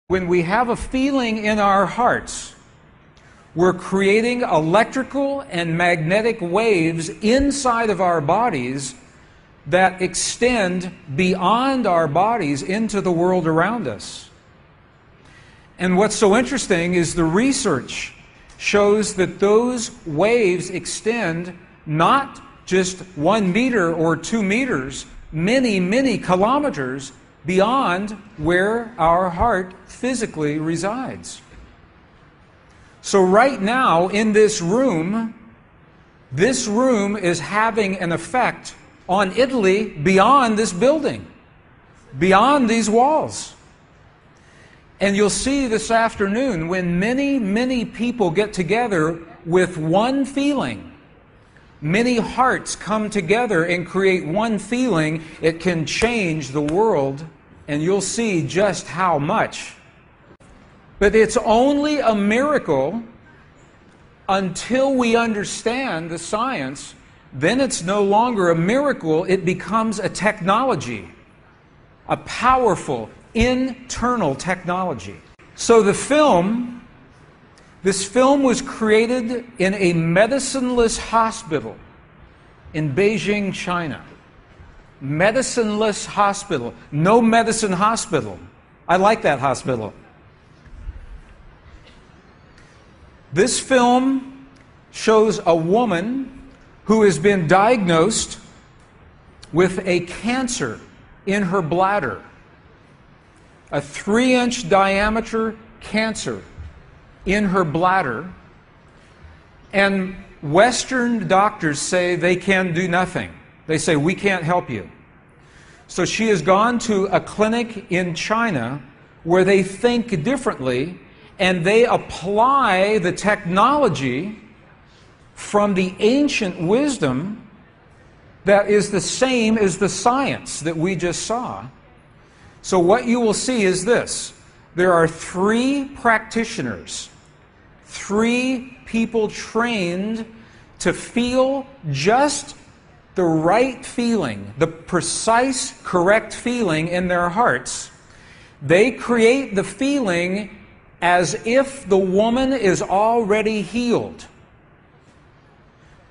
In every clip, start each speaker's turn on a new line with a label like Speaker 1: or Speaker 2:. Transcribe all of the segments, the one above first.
Speaker 1: When we have a feeling in our hearts, we're creating electrical and magnetic waves inside of our bodies that extend beyond our bodies into the world around us. And what's so interesting is the research shows that those waves extend not just 1 meter or 2 meters, many, many kilometers beyond where our heart physically resides. So right now in this room is having an effect on Italy beyond this building, beyond these walls. And you'll see this afternoon when many, many people get together with one feeling, many hearts come together and create one feeling, it can change the world, and you'll see just how much. But it's only a miracle until we understand the science. Then it's no longer a miracle, it becomes a technology, a powerful internal technology. So this film was created in a medicineless hospital in Beijing, China. Medicineless hospital. No medicine hospital. I like that hospital. This film shows a woman who has been diagnosed with a cancer in her bladder. A 3-inch diameter cancer in her bladder. And Western doctors say they can do nothing. They say, we can't help you. So she has gone to a clinic in China where they think differently and they apply the technology from the ancient wisdom that is the same as the science that we just saw. So what you will see is this. There are 3 practitioners, 3 people trained to feel just the right feeling, the precise, correct feeling in their hearts. They create the feeling as if the woman is already healed.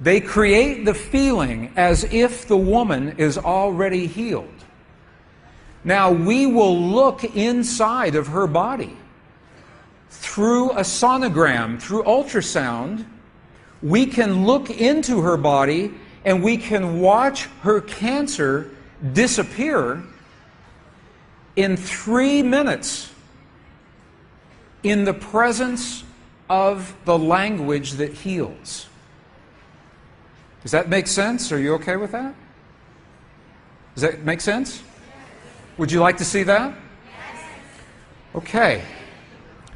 Speaker 1: They create the feeling as if the woman is already healed. Now, we will look inside of her body through a sonogram, through ultrasound. We can look into her body and we can watch her cancer disappear in 3 minutes in the presence of the language that heals. Does that make sense? Are you okay with that? Does that make sense? Would you like to see that? Okay,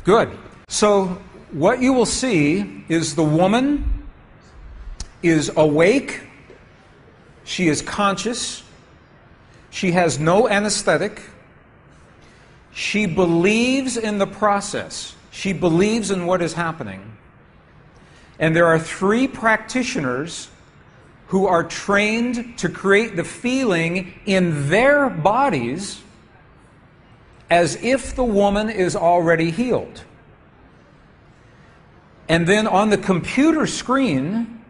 Speaker 1: good. So what you will see is the woman is awake, she is conscious, she has no anesthetic, she believes in the process, she believes in what is happening. And there are 3 practitioners who are trained to create the feeling in their bodies as if the woman is already healed. And then on the computer screen,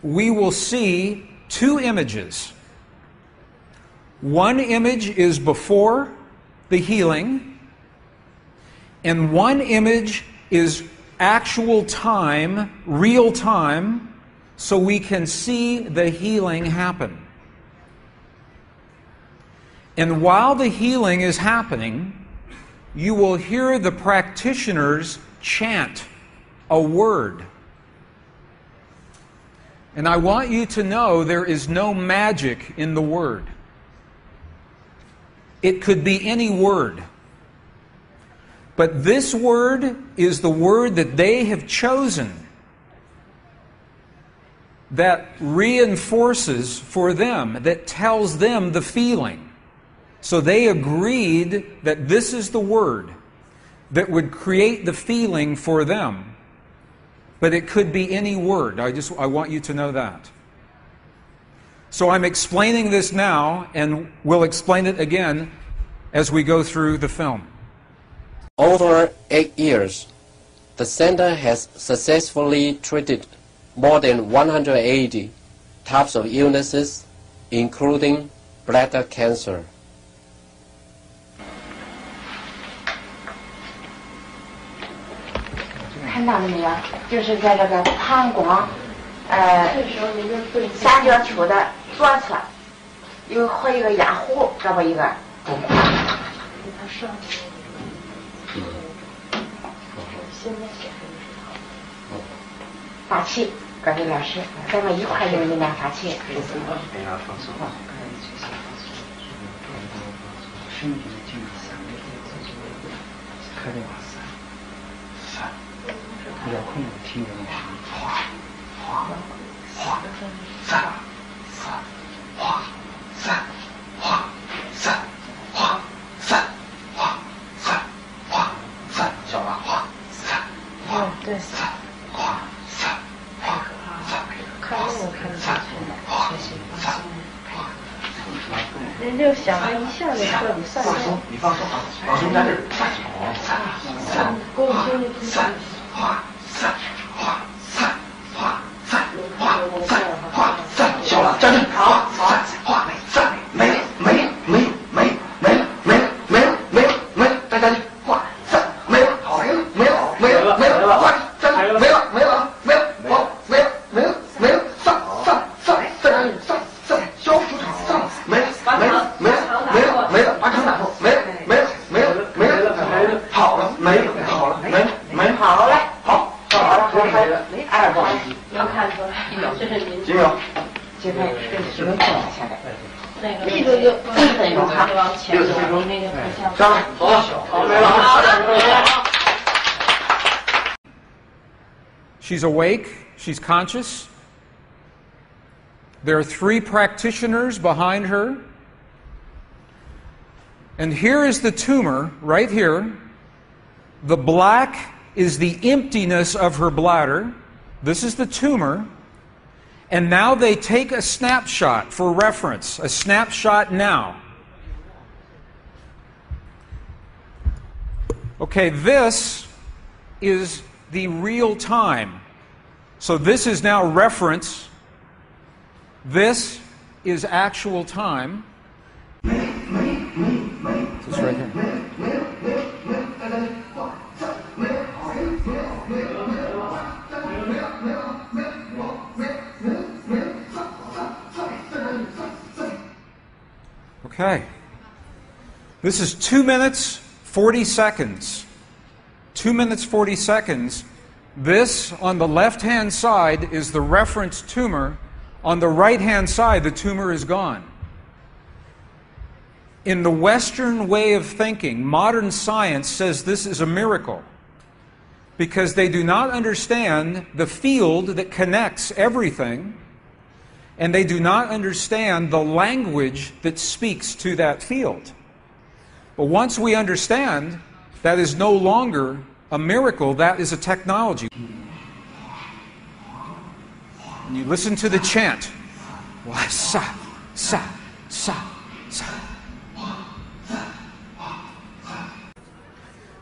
Speaker 1: we will see 2 images. One image is before the healing, and one image is actual time, real time, so we can see the healing happen. And while the healing is happening, you will hear the practitioners chant a word. And I want you to know there is no magic in the word. It could be any word. But this word is the word that they have chosen that reinforces for them, that tells them the feeling. So they agreed that this is the word that would create the feeling for them. But it could be any word. I want you to know that. So I'm explaining this now, and we'll explain it again as we go through the film.
Speaker 2: Over 8 years, the center has successfully treated more than 180 types of illnesses, including bladder cancer.
Speaker 3: 看到了没有？就是在这个膀胱，三角球的左侧，和一个压壶，这么一个。发气，各位老师，咱们一块用力来发气。
Speaker 4: 比较困难，听着哗哗哗散散哗散哗散哗散哗散哗散，晓得吧？哗散哗对散哗散哗散，看那个看得下去的，学习放松，人就想着一下就彻底散了。放松，你放松，老师在这儿散散散散哗。散哗散哗散哗散哗散，小了，站正，好，散哗散，没了没了没了没了没了没了没了没了没了，再站正，哗散没了没了没了没了没了，哗站正，没了没了没了，好没了没了没了，散散散，再站正，散散，消除场散了，没了没了没了没了没了，把场打破，没了没了没了没了没了，好了没了好了没了没了，好了好。二个能看出来，这是您几秒？几分？10分钟下来。那个1分钟哈，60分钟那个上来，好，没了。
Speaker 1: She's awake. She's conscious. There are 3 practitioners behind her. And here is the tumor, right here. The black is the emptiness of her bladder. This is the tumor. And now they take a snapshot for reference, a snapshot now. Okay, this is the real time. So this is now reference. This is actual time. This right here. Okay. This is 2 minutes, 40 seconds. 2 minutes, 40 seconds. This, on the left-hand side, is the reference tumor. On the right-hand side, the tumor is gone. In the Western way of thinking, modern science says this is a miracle because they do not understand the field that connects everything, and they do not understand the language that speaks to that field. But once we understand, that is no longer a miracle, that is a technology. And you listen to the chant. Wa sa sa sa sa.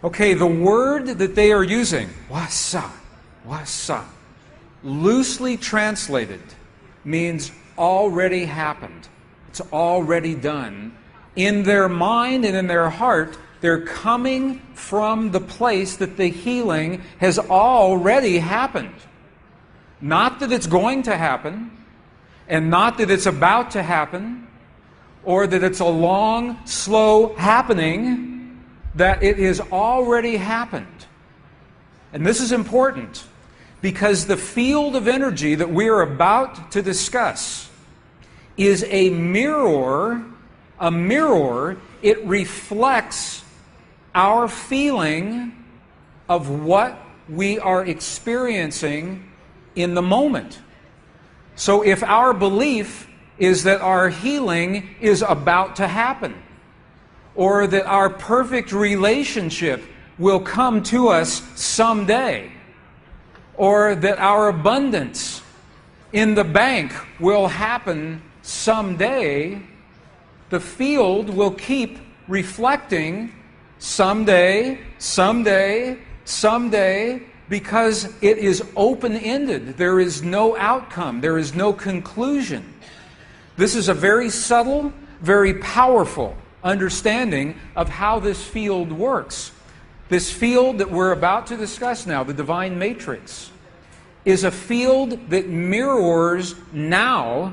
Speaker 1: Okay, the word that they are using, wasa, loosely translated, means already happened. It's already done. In their mind and in their heart, they're coming from the place that the healing has already happened. Not that it's going to happen, and not that it's about to happen, or that it's a long, slow happening, that it has already happened. And this is important because the field of energy that we are about to discuss is a mirror. A mirror, it reflects our feeling of what we are experiencing in the moment. So if our belief is that our healing is about to happen, or that our perfect relationship will come to us someday, or that our abundance in the bank will happen someday, the field will keep reflecting someday, someday, because it is open-ended. There is no outcome. There is no conclusion. This is a very subtle, very powerful understanding of how this field works. This field that we're about to discuss now, the divine matrix, is a field that mirrors now,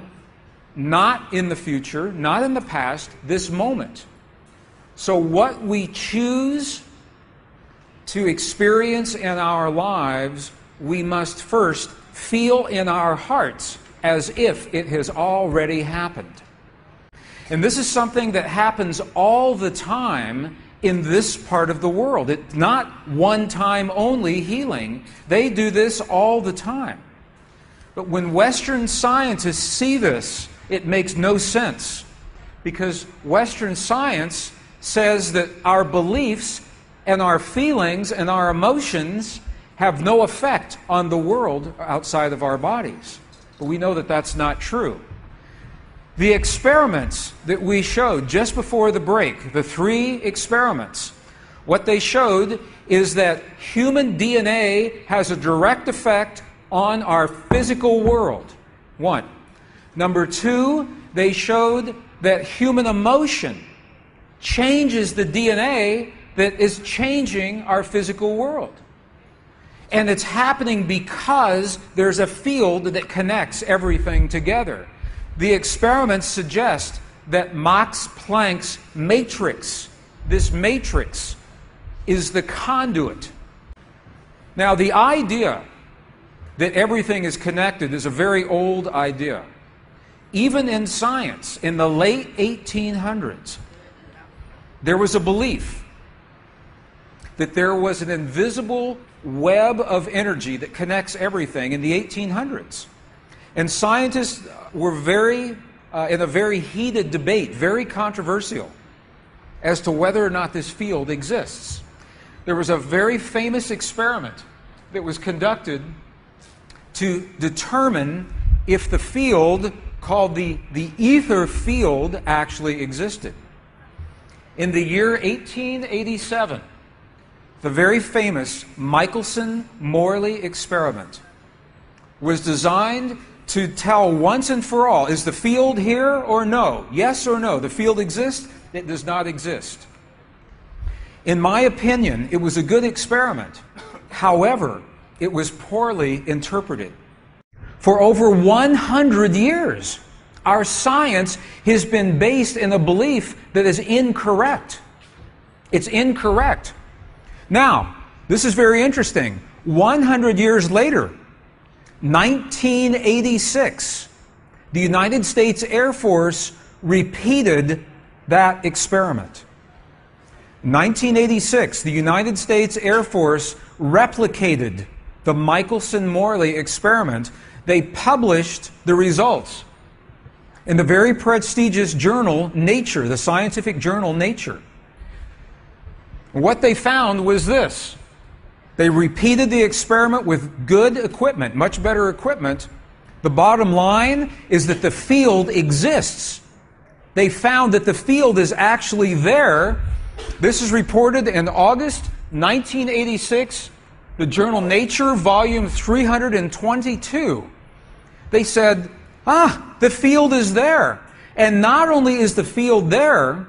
Speaker 1: not in the future, not in the past, this moment. So what we choose to experience in our lives, we must first feel in our hearts as if it has already happened. And this is something that happens all the time in this part of the world. It's not one-time only healing. They do this all the time. But when Western scientists see this, it makes no sense, because Western science says that our beliefs and our feelings and our emotions have no effect on the world outside of our bodies. But we know that that's not true. The experiments that we showed just before the break, the 3 experiments, what they showed is that human DNA has a direct effect on our physical world. 1. Number 2, they showed that human emotion changes the DNA that is changing our physical world. And it's happening because there's a field that connects everything together. The experiments suggest that Max Planck's matrix, this matrix, is the conduit. Now, the idea that everything is connected is a very old idea. Even in science, in the late 1800s, there was a belief that there was an invisible web of energy that connects everything in the 1800s. And scientists were in a very heated debate, very controversial, as to whether or not this field exists. There was a very famous experiment that was conducted to determine if the field called the ether field actually existed. In the year 1887, the very famous Michelson-Morley experiment was designed to tell once and for all, is the field here or no? Yes or no? The field exists? It does not exist. In my opinion, it was a good experiment. However, it was poorly interpreted. For over 100 years, our science has been based in a belief that is incorrect. It's incorrect. Now, this is very interesting. 100 years later, 1986, the United States Air Force repeated that experiment. 1986, the United States Air Force replicated the Michelson-Morley experiment. They published the results in the very prestigious journal Nature, the scientific journal Nature. What they found was this. They repeated the experiment with good equipment, much better equipment. The bottom line is that the field exists. They found that the field is actually there. This is reported in August 1986, the journal Nature, volume 322. They said, the field is there. And not only is the field there,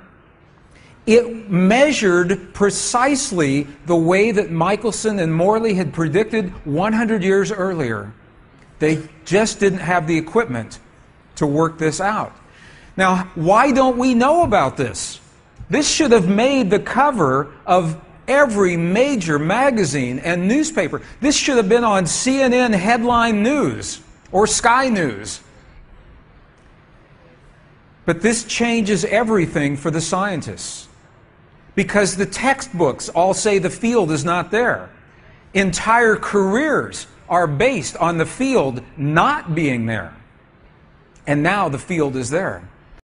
Speaker 1: it measured precisely the way that Michelson and Morley had predicted 100 years earlier. They just didn't have the equipment to work this out. Now, why don't we know about this? This should have made the cover of every major magazine and newspaper. This should have been on CNN headline news or Sky News. But this changes everything for the scientists, because the textbooks all say the field is not there. Entire careers are based on the field not being there. And now the field is there.